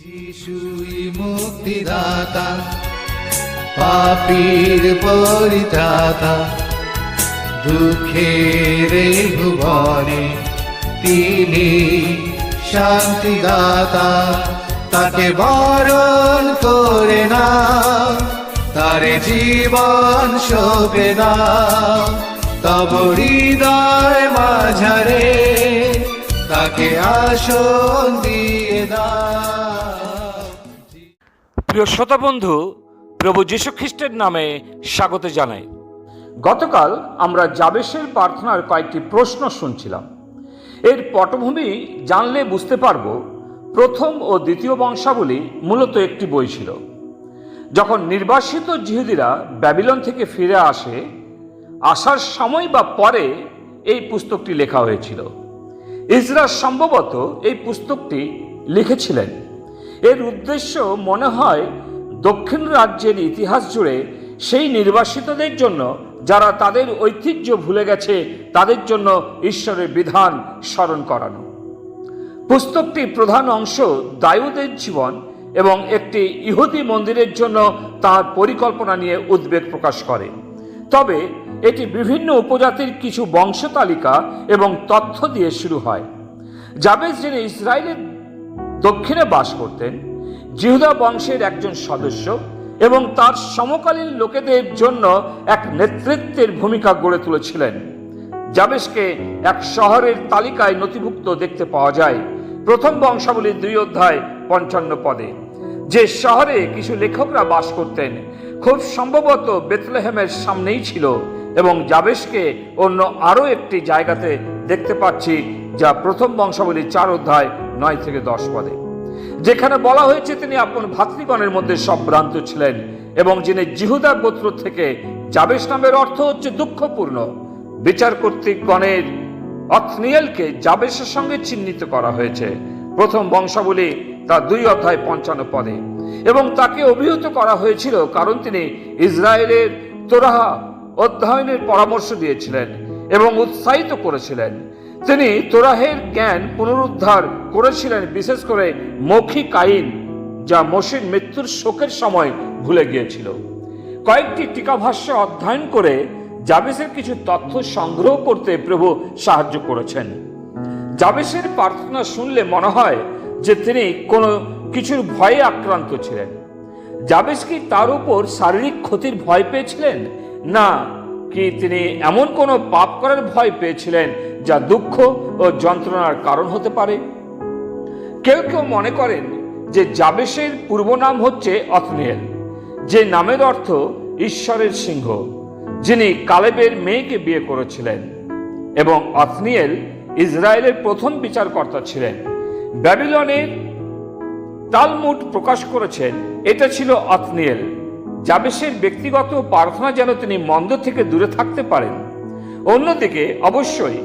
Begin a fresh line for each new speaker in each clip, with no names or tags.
যিশুই মুক্তিদাতা, পাপীর পরিত্রাতা, দুঃখের এই ভুবনে তিনি শান্তিদাতা। তাকে বরণ করে না, তার জীবন শোভে না, তব হৃদয় মাঝারে তাকে আসন দিয়ে দাও।
প্রিয় শ্রোতা বন্ধু, প্রভু যীশু খ্রিস্টের নামে স্বাগত জানাই। গতকাল আমরা যাবেশের প্রার্থনার কয়েকটি প্রশ্ন শুনছিলাম। এর পটভূমি জানলে বুঝতে পারব প্রথম ও দ্বিতীয় বংশাবলী মূলত একটি বই ছিল। যখন নির্বাসিত জিহুদীরা ব্যাবিলন থেকে ফিরে আসার সময় বা পরে এই পুস্তকটি লেখা হয়েছিল। ইজরা সম্ভবত এই পুস্তকটি লিখেছিলেন। এর উদ্দেশ্য মনে হয় দক্ষিণ রাজ্যের ইতিহাস জুড়ে সেই নির্বাসিতদের জন্য যারা তাদের ঐতিহ্য ভুলে গেছে তাদের জন্য ঈশ্বরের বিধান স্মরণ করানো। পুস্তকটির প্রধান অংশ দাউদের জীবন এবং একটি ইহুদি মন্দিরের জন্য তার পরিকল্পনা নিয়ে উদ্বেগ প্রকাশ করে। তবে এটি বিভিন্ন উপজাতির কিছু বংশতালিকা এবং তথ্য দিয়ে শুরু হয়। যাবেশ যিনি ইসরায়েলের দক্ষিণে বাস করতেন, জিহুদা বংশের একজন সদস্য এবং তার সমকালীন লোকেদের জন্য এক নেতৃত্বের ভূমিকা গড়ে তুলেছিলেন। যাবেশকে এক শহরের তালিকায় নথিভুক্ত দেখতে পাওয়া যায় প্রথম বংশাবলীর 2 অধ্যায় 55 পদে। যে শহরে কিছু লেখকরা বাস করতেন খুব সম্ভবত বেথলেহেমের সামনেই ছিল, এবং যাবেশকে অন্য আরও একটি জায়গাতে দেখতে পাচ্ছি যা প্রথম বংশাবলী 4 অধ্যায় 9 থেকে 10 পদে, যেখানে বলা হয়েছে তিনি আপন ভাতৃগণের মধ্যে সম্ভ্রান্ত ছিলেন এবং যিনি জিহুদা গোত্র থেকে। যাবেশ নামের অর্থ হচ্ছে দুঃখপূর্ণ। বিচার কর্তৃক গণের অথনিয়েলকে যাবেশের সঙ্গে চিহ্নিত করা হয়েছে প্রথম বংশাবলী তার 2 অধ্যায় 55 পদে, এবং তাকে অভিহিত করা হয়েছিল কারণ তিনি ইসরায়েলের তোরাহ অধ্যয়নের পরামর্শ দিয়েছিলেন এবং উৎসাহিত করেছিলেন। তিনি তোরাহের জ্ঞান পুনরুদ্ধার করেছিলেন, বিশেষ করে মৌখিক আইন যা মোশের মৃত্যুর শোকের সময় ভুলে গিয়েছিল। কয়েকটি টিকাভাষ্য অধ্যয়ন করে যাবেশের কিছু তথ্য সংগ্রহ করতে প্রভু সাহায্য করেছেন। যাবেশের প্রার্থনা শুনলে মনে হয় যে তিনি কোনো কিছুর ভয়ে আক্রান্ত ছিলেন। যাবেশ কি তার উপর শারীরিক ক্ষতির ভয় পেয়েছিলেন, না কি তিনি এমন কোনো পাপ করার ভয় পেয়েছিলেন যা দুঃখ ও যন্ত্রণার কারণ হতে পারে? কেউ কেউ মনে করেন যে যাবেশের পূর্ব নাম হচ্ছে অথনিয়েল, যে নামের অর্থ ঈশ্বরের সিংহ, যিনি কালেবের মেয়েকে বিয়ে করেছিলেন, এবং অথনিয়েল ইসরায়েলের প্রথম বিচারকর্তা ছিলেন। ব্যাবিলনের তালমুড প্রকাশ করেছেন এটা ছিল অথনিয়েল। যাবেশের ব্যক্তিগত প্রার্থনা যেন তিনি মন্দ থেকে দূরে থাকতে পারেন। অন্যদিকে অবশ্যই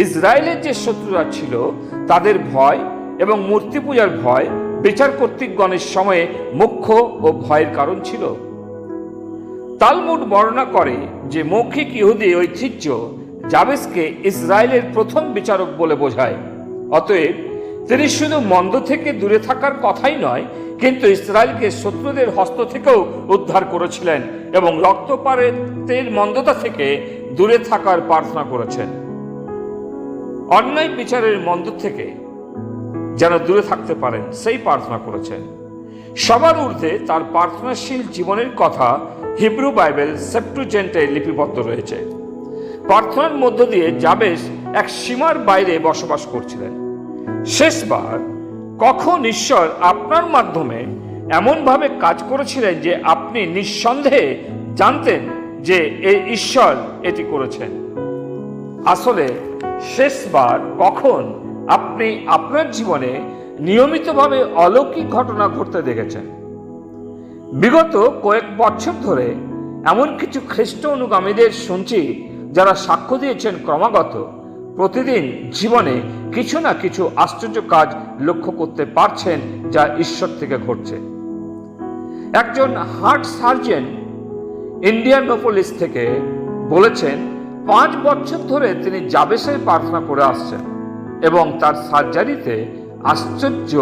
ইসরায়েলের যে শত্রুরা ছিল তাদের ভয় এবং মূর্তি পূজার ভয় বিচার কর্তৃকগণের সময়ে মুখ্য ও ভয়ের কারণ ছিল। তালমুড বর্ণনা করে যে মৌখিক ইহুদি ঐতিহ্য যাবেশকে ইসরায়েলের প্রথম বিচারক বলে বোঝায়। অতএব তিনি শুধু মন্দ থেকে দূরে থাকার কথাই নয়, কিন্তু ইসরায়েলকে শত্রুদের হস্ত থেকেও উদ্ধার করেছিলেন এবং রক্তপাতের মন্দতা থেকে দূরে থাকার প্রার্থনা করেছেন। অন্যায় বিচারের মন্দ থেকে যেন দূরে থাকতে পারেন সেই প্রার্থনা করেছেন। সবার ঊর্ধ্বে তার প্রার্থনাশীল জীবনের কথা হিব্রু বাইবেল সেপ্টুজেন্টে লিপিবদ্ধ রয়েছে। প্রার্থনার মধ্য দিয়ে যাবেশ এক সীমার বাইরে বসবাস করছিলেন। শেষবার কখন ঈশ্বর আপনার মাধ্যমে এমনভাবে কাজ করেছিলেন যে আপনি নিঃসন্দেহে জানতেন যে এই ঈশ্বর এটি করেছেন? আসলে শেষবার কখন আপনি আপনার জীবনে নিয়মিতভাবে অলৌকিক ঘটনা ঘটতে দেখেছেন? বিগত কয়েক বছর ধরে এমন কিছু খ্রিস্ট অনুগামীদের শুনছি যারা সাক্ষ্য দিয়েছেন ক্রমাগত প্রতিদিন জীবনে কিছু না কিছু আশ্চর্য কাজ লক্ষ্য করতে পারছেন যা ঈশ্বর থেকে ঘটছে। একজন হার্ট সার্জন ইন্ডিয়ানাপোলিস থেকে বলেছেন 5 বছর ধরে তিনি যাবেশের প্রার্থনা করে আসছেন এবং তার সার্জারিতে আশ্চর্য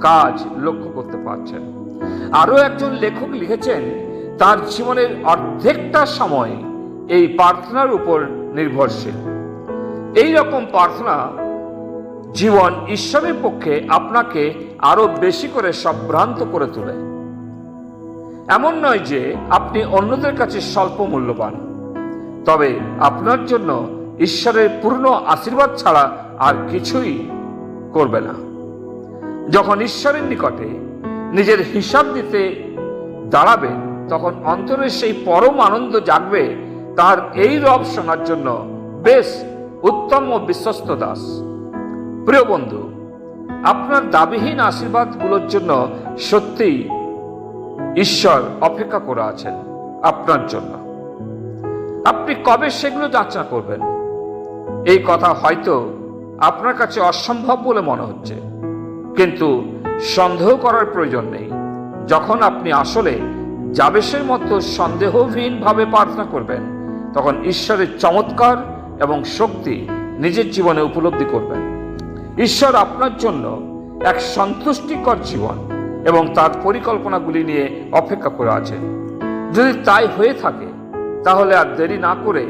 কাজ লক্ষ্য করতে পারছেন। আরও একজন লেখক লিখেছেন, তার জীবনের অর্ধেকটা সময় এই প্রার্থনার উপর নির্ভরশীল। এই রকম প্রার্থনা জীবন ঈশ্বরের পক্ষে আপনাকে আরো বেশি করে সম্ভ্রান্ত করে তোলে। এমন নয় যে আপনি অন্যদের কাছে স্বল্প মূল্যবান, তবে আপনার জন্য ঈশ্বরের পূর্ণ আশীর্বাদ ছাড়া আর কিছুই করবে না। যখন ঈশ্বরের নিকটে নিজের হিসাব দিতে দাঁড়াবেন, তখন অন্তরে সেই পরম আনন্দ জাগবে তার এই রব শোনার জন্য বেশ উত্তম ও বিশ্বস্ত দাস। প্রিয় বন্ধু, আপনার দাবিহীন আশীর্বাদগুলোর জন্য সত্যিই ঈশ্বর অপেক্ষা করে আছেন আপনার জন্য। আপনি কবে সেগুলো যাচনা করবেন? এই কথা হয়তো আপনার কাছে অসম্ভব বলে মনে হচ্ছে, কিন্তু সন্দেহ করার প্রয়োজন নেই। যখন আপনি আসলে যাবেশের মতো সন্দেহহীনভাবে প্রার্থনা করবেন, তখন ঈশ্বরের চমৎকার এবং শক্তি নিজের জীবনে উপলব্ধি করবেন। ঈশ্বর আপনার জন্য এক সন্তুষ্টিকর জীবন এবং তার পরিকল্পনাগুলি নিয়ে অপেক্ষা করে আছেন। যদি তাই হয়ে থাকে, তাহলে আর দেরি না করে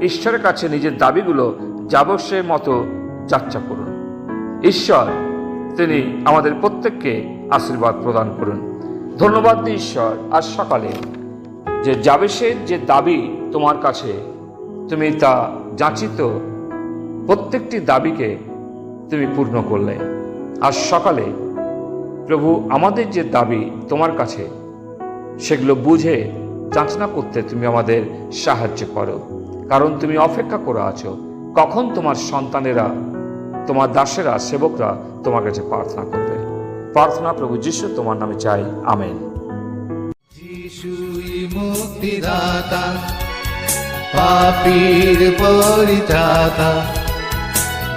ঈশ্বরের কাছে নিজের দাবিগুলো যাবশের মতো যাত্রা করুন। ঈশ্বর তিনি আমাদের প্রত্যেককে আশীর্বাদ প্রদান করুন। ধন্যবাদ দিই ঈশ্বর আজ সকালে যে যাবেশের যে দাবি তোমার কাছে, তুমি তা যাচিত প্রত্যেকটি দাবিকে তুমি পূর্ণ করলে। আজ সকালে প্রভু আমাদের যে দাবি তোমার কাছে, সেগুলো বুঝে যাচনা করতে তুমি আমাদের সাহায্য করো, কারণ তুমি অপেক্ষা করে আছো কখন তোমার সন্তানেরা, তোমার দাসেরা, সেবকরা তোমার কাছে প্রার্থনা করবে। প্রার্থনা প্রভু যিশু তোমার নামে চাই, আমেন।
যিশুই মুক্তিদাতা, পাপীর পরিত্রাতা,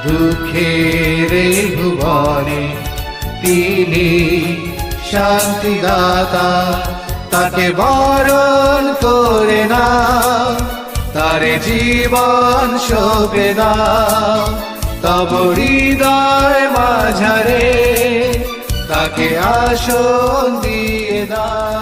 দুঃখের এই ভুবনে তিনি শান্তিদাতা। তাকে বরণ করে না, তারে জীবন শোভে না, তব হৃদয় মাঝারে তাকে আসন দিয়ে দাও।